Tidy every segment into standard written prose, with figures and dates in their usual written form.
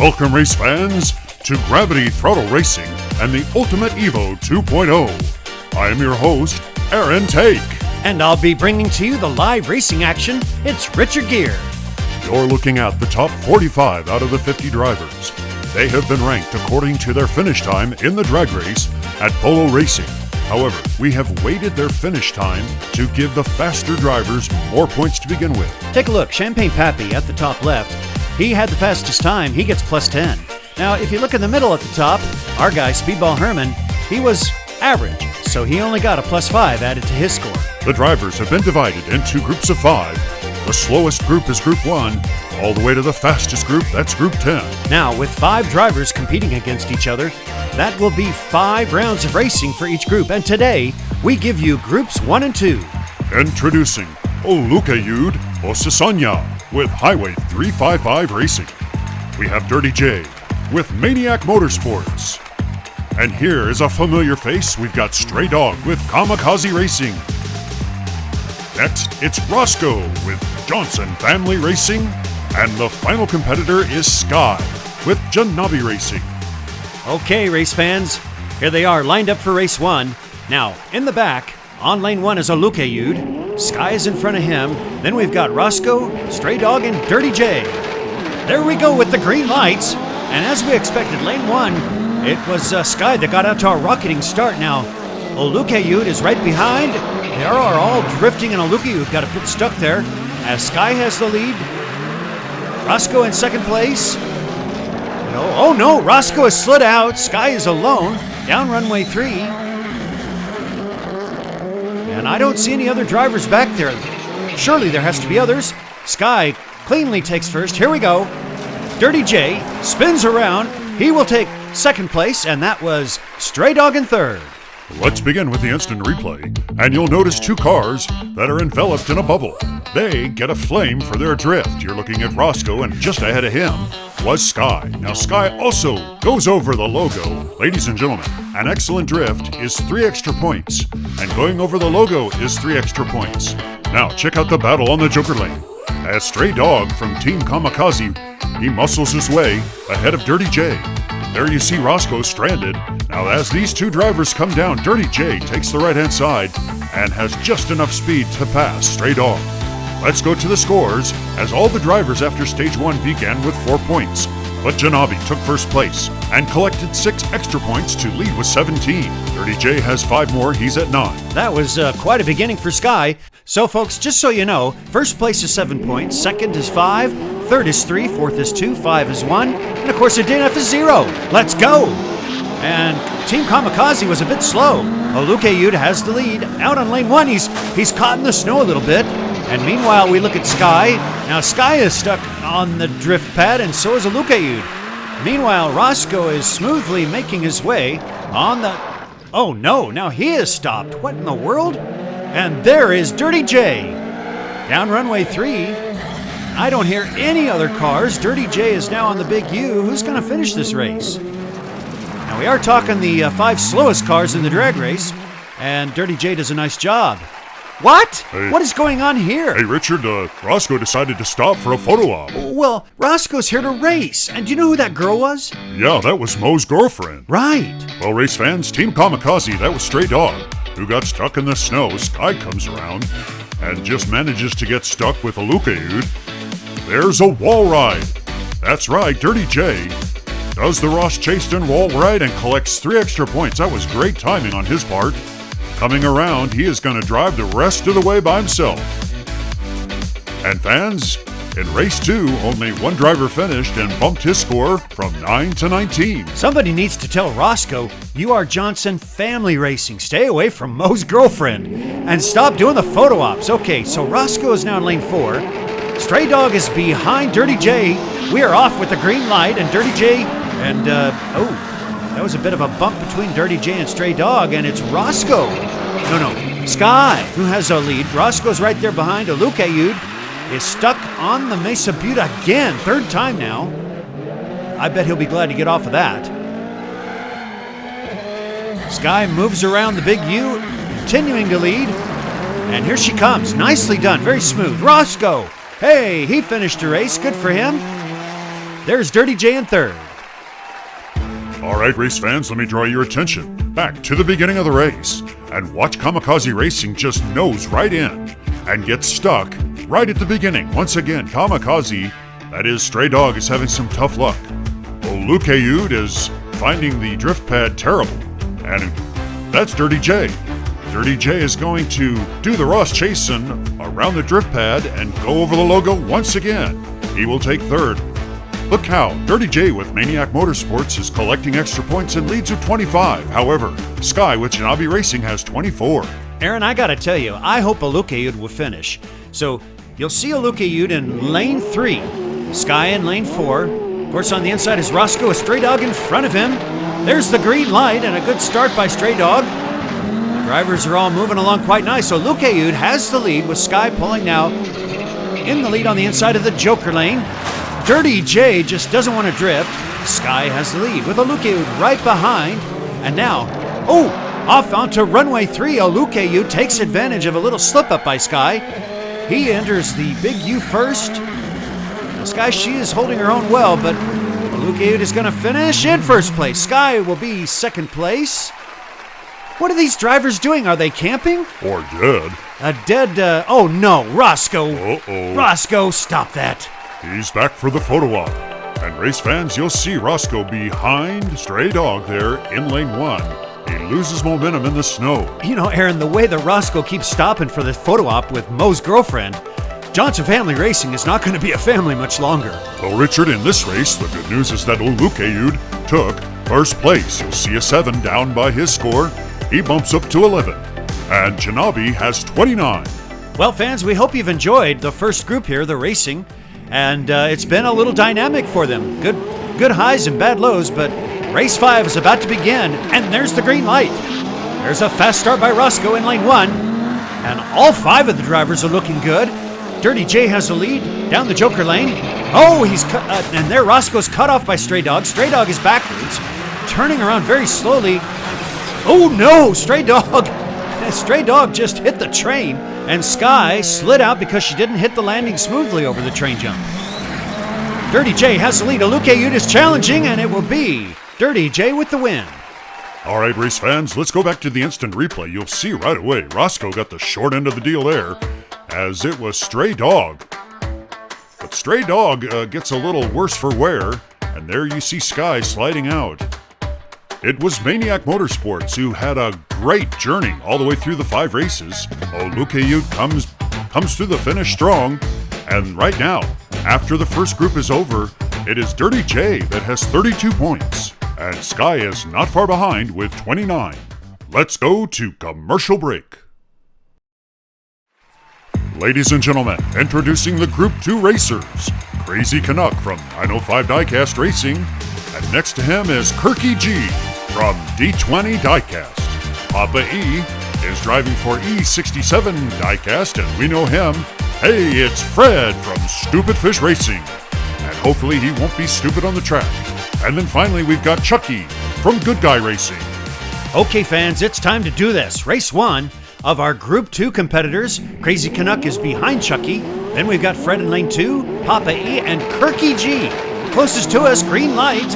Welcome, race fans, to Gravity Throttle Racing and the Ultimate EVO 2.0. I am your host, Aaron Take. And I'll be bringing to you the live racing action. It's Richard Gere. You're looking at the top 45 out of the 50 drivers. They have been ranked according to their finish time in the drag race at Polo Racing. However, we have weighted their finish time to give the faster drivers more points to begin with. Take a look, Champagne Pappy at the top left. He had the fastest time, he gets plus 10. Now, if you look in the middle at the top, our guy, Speedball Herman, he was average, so he only got a plus 5 added to his score. The drivers have been divided into groups of 5. The slowest group is Group 1, all the way to the fastest group, that's Group 10. Now, with 5 drivers competing against each other, that will be 5 rounds of racing for each group, and today, we give you Groups 1 and 2. Introducing Olukayud Osasanya with Highway 355 Racing. We have Dirty J with Maniac Motorsports. And here is a familiar face. We've got Stray Dog with Kamikaze Racing. Next, it's Roscoe with Johnson Family Racing. And the final competitor is Sky with Janabi Racing. Okay, race fans, here they are lined up for race 1. Now, in the back, on lane 1 is Olukayud. Sky is in front of him. Then we've got Roscoe, Stray Dog, and Dirty J. There we go with the green lights. And as we expected, lane 1, it was Sky that got out to a rocketing start. Now, Olukayud is right behind. They are all drifting, and Olukayud got a bit stuck there as Sky has the lead. Roscoe in second place. Oh no, Roscoe has slid out. Sky is alone down runway 3. And I don't see any other drivers back there. Surely there has to be others. Sky cleanly takes first. Here we go. Dirty J spins around. He will take second place, and that was Stray Dog in third. Let's begin with the instant replay, and you'll notice 2 cars that are enveloped in a bubble. They get a flame for their drift. You're looking at Roscoe, and just ahead of him was Sky. Now, Sky also goes over the logo. Ladies and gentlemen, an excellent drift is 3 extra points, and going over the logo is 3 extra points. Now, check out the battle on the Joker lane. As Stray Dog from Team Kamikaze, he muscles his way ahead of Dirty J. There you see Roscoe stranded. Now as these 2 drivers come down, Dirty J takes the right-hand side and has just enough speed to pass Stray Dog. Let's go to the scores, as all the drivers after Stage 1 began with 4 points. But Janabi took first place and collected 6 extra points to lead with 17. Dirty J has 5 more, he's at 9. That was quite a beginning for Sky. So folks, just so you know, first place is 7 points, second is 5, third is 3, fourth is 2, 5 is 1, and of course a DNF is 0. Let's go! And Team Kamikaze was a bit slow. Olukayud has the lead. Out on lane 1, he's caught in the snow a little bit. And meanwhile, we look at Sky. Now Sky is stuck on the drift pad, and so is Olukayud. Meanwhile, Roscoe is smoothly making his way on the... Oh no, now he is stopped. What in the world? And there is Dirty J. Down runway 3. I don't hear any other cars. Dirty J is now on the Big U. Who's going to finish this race? Now we are talking the 5 slowest cars in the drag race, and Dirty J does a nice job. What? Hey. What is going on here? Hey Richard, Roscoe decided to stop for a photo op. Well, Roscoe's here to race, and do you know who that girl was? Yeah, that was Mo's girlfriend. Right. Well, race fans, Team Kamikaze, that was Stray Dog, who got stuck in the snow. Sky comes around and just manages to get stuck with Olukayud. There's a wall ride. That's right, Dirty J does the Ross Chaston wall ride and collects 3 extra points. That was great timing on his part. Coming around, he is going to drive the rest of the way by himself. And fans, in race 2, only 1 driver finished and bumped his score from 9 to 19. Somebody needs to tell Roscoe, you are Johnson Family Racing. Stay away from Mo's girlfriend and stop doing the photo ops. Okay, so Roscoe is now in lane 4. Stray Dog is behind Dirty J. We are off with the green light, and Dirty J, and that was a bit of a bump between Dirty J and Stray Dog, and it's Roscoe. No, Sky, who has a lead. Roscoe's right there behind. Olukayud is stuck on the Mesa Butte again, 3rd time now. I bet he'll be glad to get off of that. Sky moves around the Big U, continuing to lead. And here she comes. Nicely done, very smooth. Roscoe, hey, he finished the race. Good for him. There's Dirty J in third. All right, race fans, let me draw your attention back to the beginning of the race and watch Kamikaze Racing just nose right in and get stuck right at the beginning. Once again, Kamikaze, that is Stray Dog, is having some tough luck. Olukayud is finding the drift pad terrible, and that's Dirty J. Dirty J is going to do the Ross Chasin around the drift pad and go over the logo once again. He will take third. Look how Dirty J with Maniac Motorsports is collecting extra points and leads with 25. However, Sky with Janabi Racing has 24. Aaron, I gotta tell you, I hope Olukayud will finish. So you'll see Olukayud in lane 3, Sky in lane 4. Of course, on the inside is Roscoe, a Stray Dog in front of him. There's the green light and a good start by Stray Dog. The drivers are all moving along quite nice. So Olukayud has the lead with Sky pulling now in the lead on the inside of the Joker lane. Dirty J just doesn't want to drift. Sky has the lead with Olukayud right behind. And now, off onto runway 3. Olukayud takes advantage of a little slip up by Sky. He enters the big U first. Now Sky, she is holding her own well, but Olukayud is going to finish in first place. Sky will be second place. What are these drivers doing? Are they camping? Or dead. A dead, oh no, Roscoe. Uh-oh. Roscoe, stop that. He's back for the photo op. And race fans, you'll see Roscoe behind Stray Dog there in lane 1. He loses momentum in the snow. You know, Aaron, the way that Roscoe keeps stopping for the photo op with Mo's girlfriend, Johnson Family Racing is not going to be a family much longer. Well, Richard, in this race, the good news is that Olukayud took first place. You'll see a 7 down by his score. He bumps up to 11. And Janabi has 29. Well, fans, we hope you've enjoyed the first group here, the racing. And it's been a little dynamic for them. Good highs and bad lows, but race 5 is about to begin, and there's the green light. There's a fast start by Roscoe in lane 1, and all 5 of the drivers are looking good. Dirty J has the lead down the Joker lane. Oh, he's cut, and there Roscoe's cut off by Stray Dog. Stray Dog is backwards, turning around very slowly. Oh no, Stray Dog! Stray Dog just hit the train, and Sky slid out because she didn't hit the landing smoothly over the train jump. Dirty J has the lead. Olukayud is challenging, and it will be Dirty J with the win. All right, race fans, let's go back to the instant replay. You'll see right away Roscoe got the short end of the deal there, as it was Stray Dog. But Stray Dog gets a little worse for wear, and there you see Sky sliding out. It was Maniac Motorsports who had a great journey all the way through the 5 races. Olukayud comes through the finish strong, and right now, after the first group is over, it is Dirty J that has 32 points, and Sky is not far behind with 29. Let's go to commercial break. Ladies and gentlemen, introducing the Group 2 racers, Crazy Canuck from 905 Diecast Racing, and next to him is Kirky G from D20 Diecast. Papa E is driving for E67 Diecast, and we know him. Hey, it's Fred from Stupid Fish Racing, and hopefully he won't be stupid on the track. And then finally we've got Chucky from Good Guy Racing. Okay, fans, it's time to do this. Race 1 of our Group 2 competitors. Crazy Canuck is behind Chucky. Then we've got Fred in lane 2, Papa E, and Kirky G. Closest to us, green light.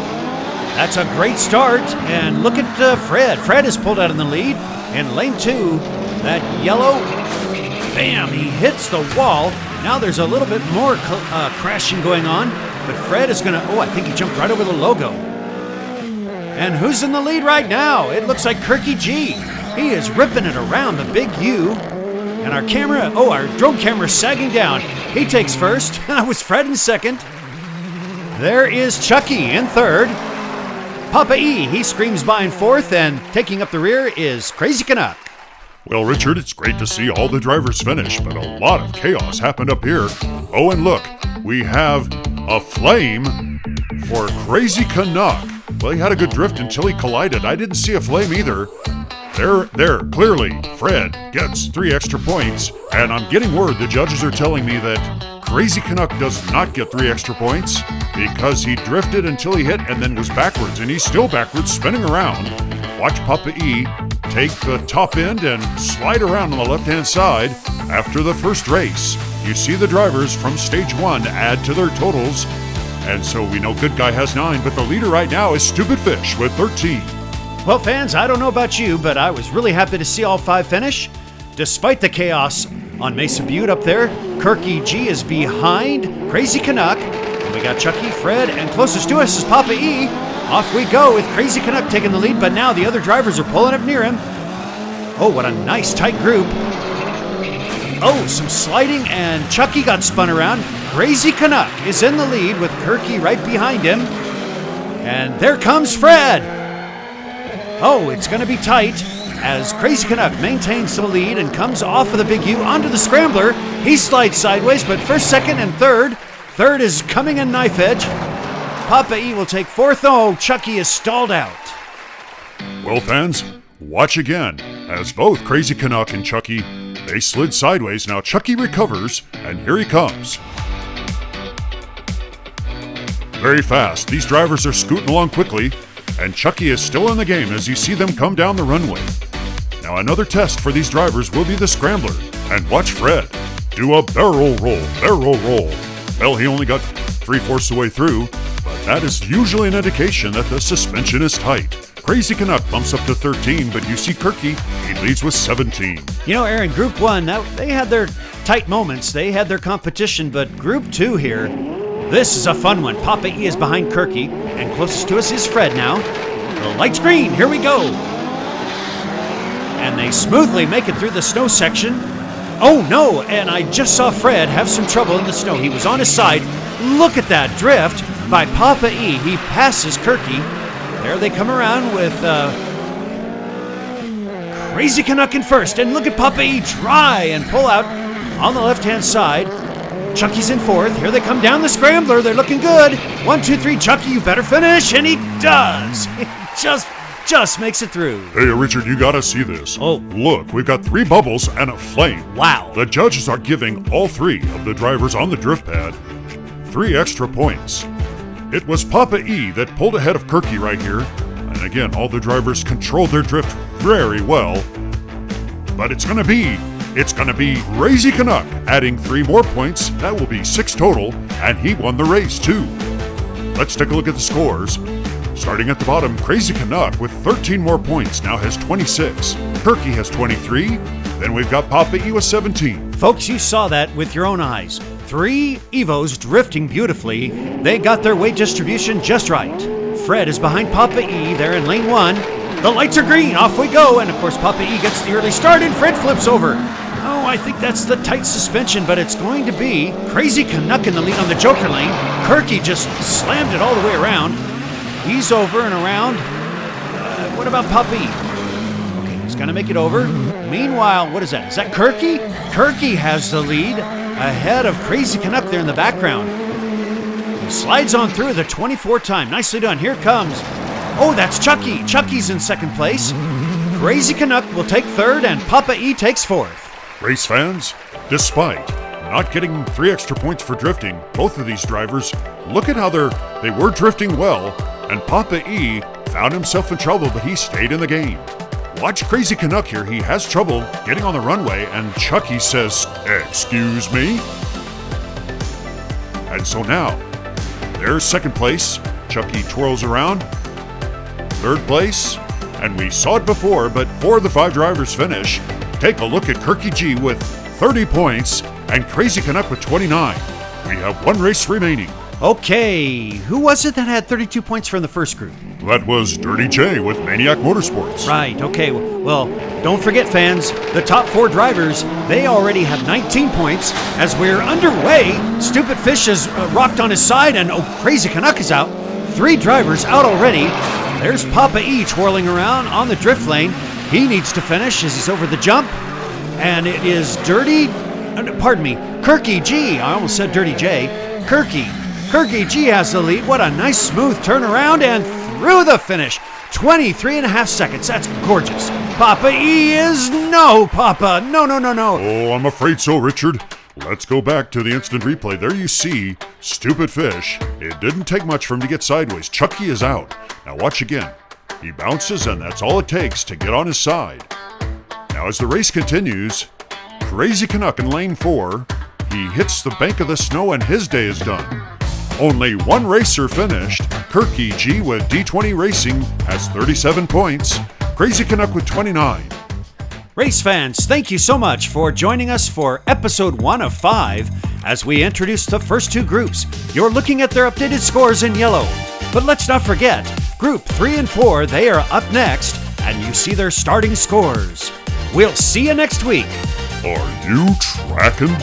That's a great start, and look at Fred. Fred is pulled out in the lead. In lane 2, that yellow, bam, he hits the wall. Now there's a little bit more crashing going on, but Fred is gonna, I think he jumped right over the logo. And who's in the lead right now? It looks like Kirky G. He is ripping it around the big U. And our camera, our drone camera sagging down. He takes first. That was Fred in second. There is Chucky in third. Papa E, he screams by in fourth, and taking up the rear is Crazy Canuck. Well, Richard, it's great to see all the drivers finish, but a lot of chaos happened up here. Oh, and look, we have a flame for Crazy Canuck. Well, he had a good drift until he collided. I didn't see a flame either. There, clearly, Fred gets 3 extra points, and I'm getting word the judges are telling me that Crazy Canuck does not get 3 extra points because he drifted until he hit and then was backwards, and he's still backwards, spinning around. Watch Papa E take the top end and slide around on the left-hand side. After the first race, you see the drivers from stage 1 add to their totals, And so we know Good Guy has 9, but the leader right now is Stupid Fish with 13. Well, fans, I don't know about you, but I was really happy to see all 5 finish. Despite the chaos on Mesa Butte up there, Kirky G is behind Crazy Canuck. And we got Chucky, Fred, and closest to us is Papa E. Off we go with Crazy Canuck taking the lead, but now the other drivers are pulling up near him. Oh, what a nice tight group. Oh, some sliding, and Chucky got spun around. Crazy Canuck is in the lead with Kirky right behind him. And there comes Fred. Oh, it's going to be tight as Crazy Canuck maintains the lead and comes off of the Big U onto the scrambler. He slides sideways, but first, second, and third. Third is coming in knife edge. Papa E will take fourth. Oh, Chucky is stalled out. Well, fans, watch again as both Crazy Canuck and Chucky, they slid sideways. Now Chucky recovers, and here he comes. Very fast. These drivers are scooting along quickly, and Chucky is still in the game as you see them come down the runway. Now another test for these drivers will be the scrambler, and watch Fred do a barrel roll, barrel roll. Well, he only got 3/4 the way through, but that is usually an indication that the suspension is tight. Crazy Canuck bumps up to 13, but you see Kirky, he leads with 17. You know, Aaron, Group 1, they had their tight moments. They had their competition, but Group 2 here, this is a fun one. Papa E is behind Kirky, and closest to us is Fred now. The light's green, here we go. And they smoothly make it through the snow section. Oh no, and I just saw Fred have some trouble in the snow. He was on his side. Look at that drift by Papa E. He passes Kirky. There they come around with Crazy Canuck in first. And look at Papa E try and pull out on the left-hand side. Chucky's in fourth. Here they come down the scrambler. They're looking good. 1, 2, 3, Chucky, you better finish. And he does. He just makes it through. Hey, Richard, you gotta see this. Oh. Look, we've got 3 bubbles and a flame. Wow. The judges are giving all 3 of the drivers on the drift pad 3 extra points. It was Papa E that pulled ahead of Kirky right here. And again, all the drivers controlled their drift very well. But it's gonna be Crazy Canuck adding 3 more points. That will be 6 total, and he won the race too. Let's take a look at the scores. Starting at the bottom, Crazy Canuck with 13 more points now has 26. Kirky has 23. Then we've got Papa E with 17. Folks, you saw that with your own eyes. 3 EVOs drifting beautifully. They got their weight distribution just right. Fred is behind Papa E there in lane 1. The lights are green, off we go, and of course Papa E gets the early start and Fred flips over. Oh, I think that's the tight suspension, but it's going to be Crazy Canuck in the lead on the Joker lane. Kirky just slammed it all the way around. He's over and around. What about Papa E? Okay, he's gonna make it over. Meanwhile, what is that? Is that Kirky? Kirky has the lead ahead of Crazy Canuck there in the background. He slides on through the 24th time. Nicely done. Here comes. Oh, that's Chucky. Chucky's in second place. Crazy Canuck will take third, and Papa E takes fourth. Race fans, despite not getting 3 extra points for drifting, both of these drivers, look at how they were drifting well, and Papa E found himself in trouble, but he stayed in the game. Watch Crazy Canuck here. He has trouble getting on the runway, and Chucky says, "Excuse me?" And so now, there's second place. Chucky twirls around. Third place, and we saw it before, but 4 of the 5 drivers finish. Take a look at Kirky G with 30 points and Crazy Canuck with 29. We have 1 race remaining. Okay, who was it that had 32 points from the first group? That was Dirty J with Maniac Motorsports. Right, okay. Well, don't forget, fans, the top 4 drivers, they already have 19 points. As we're underway, Stupid Fish is rocked on his side, and Crazy Canuck is out. 3 drivers out already. There's Papa E twirling around on the drift lane. He needs to finish as he's over the jump. And it is Kirky G. I almost said Dirty J. Kirky G has the lead. What a nice smooth turnaround and through the finish. 23.5 seconds. That's gorgeous. Papa E is no, Papa. No. Oh, I'm afraid so, Richard. Let's go back to the instant replay. There you see Stupid Fish. It didn't take much for him to get sideways. Chucky is out. Now watch again. He bounces, and that's all it takes to get on his side. Now as the race continues, Crazy Canuck in lane 4, he hits the bank of the snow and his day is done. Only one racer finished. Kirky G with D20 Racing has 37 points. Crazy Canuck with 29. Race fans, thank you so much for joining us for episode 1 of 5 as we introduce the first two groups. You're looking at their updated scores in yellow. But let's not forget, Group 3 and 4, they are up next, and you see their starting scores. We'll see you next week. Are you tracking?